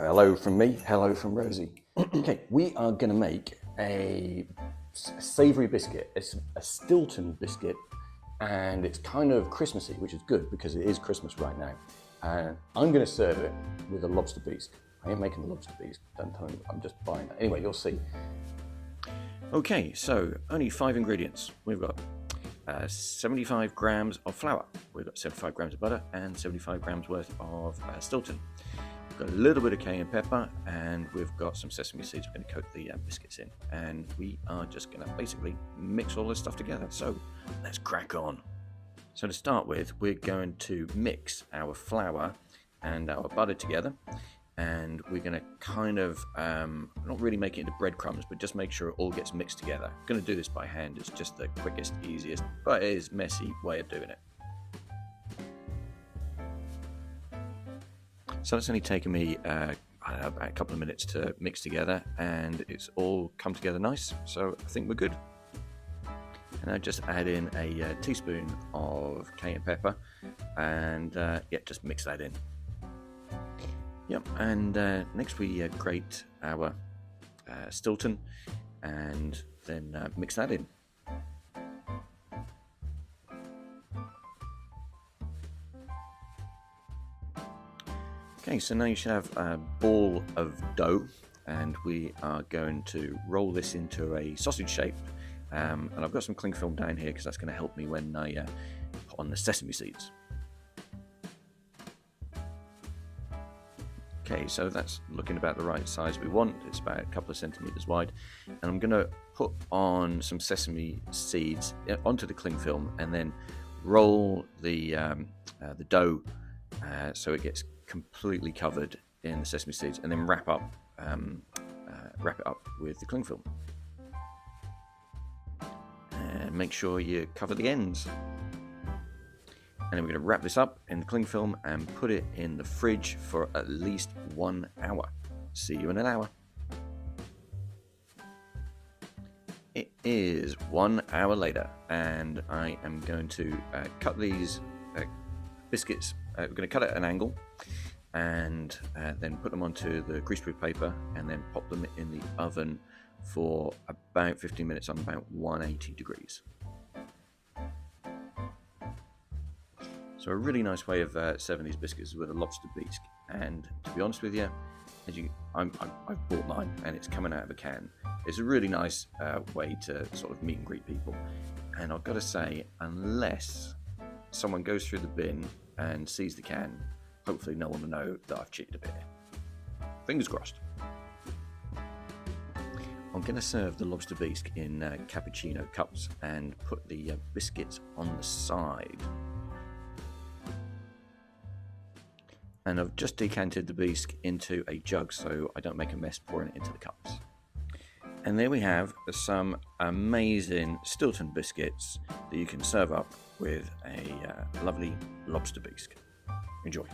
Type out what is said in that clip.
Hello from me, hello from Rosie. Okay, we are going to make a savoury biscuit. It's a Stilton biscuit, and it's kind of Christmassy, which is good because it is Christmas right now. And I'm going to serve it with a lobster bisque. I ain't making the lobster bisque, don't tell me, I'm just buying that. Anyway, you'll see. Okay, so only 5 ingredients. We've got 75 grams of flour, we've got 75 grams of butter, and 75 grams worth of Stilton. We've got a little bit of cayenne pepper, and we've got some sesame seeds we're going to coat the biscuits in. And we are just going to basically mix all this stuff together. So let's crack on. So to start with, we're going to mix our flour and our butter together. And we're going to kind of, not really make it into breadcrumbs, but just make sure it all gets mixed together. I'm going to do this by hand. It's just the quickest, easiest, but it is messy way of doing it. So it's only taken me, I don't know, about a couple of minutes to mix together, and it's all come together nice. So I think we're good. And I just add in a teaspoon of cayenne pepper, and yeah, just mix that in. Yep, and next we grate our Stilton and then mix that in. Okay, so now you should have a ball of dough, and we are going to roll this into a sausage shape. And I've got some cling film down here because that's going to help me when I put on the sesame seeds. Okay, so that's looking about the right size we want. It's about a couple of centimeters wide, and I'm going to put on some sesame seeds onto the cling film, and then roll the dough so it gets completely covered in the sesame seeds, and then wrap it up with the cling film. And make sure you cover the ends. And then we're going to wrap this up in the cling film and put it in the fridge for at least 1 hour. See you in an hour. It is 1 hour later, and I am going to cut these biscuits. We're going to cut at an angle, and then put them onto the greaseproof paper, and then pop them in the oven for about 15 minutes on about 180 degrees. So a really nice way of serving these biscuits is with a lobster bisque, and to be honest with you, I've bought mine and it's coming out of a can. It's a really nice way to sort of meet and greet people, and I've got to say, unless someone goes through the bin and sees the can, hopefully no one will know that I've cheated a bit. Fingers crossed. I'm going to serve the lobster bisque in cappuccino cups and put the biscuits on the side. And I've just decanted the bisque into a jug so I don't make a mess pouring it into the cups. And there we have some amazing Stilton biscuits that you can serve up with a lovely lobster bisque. Enjoy.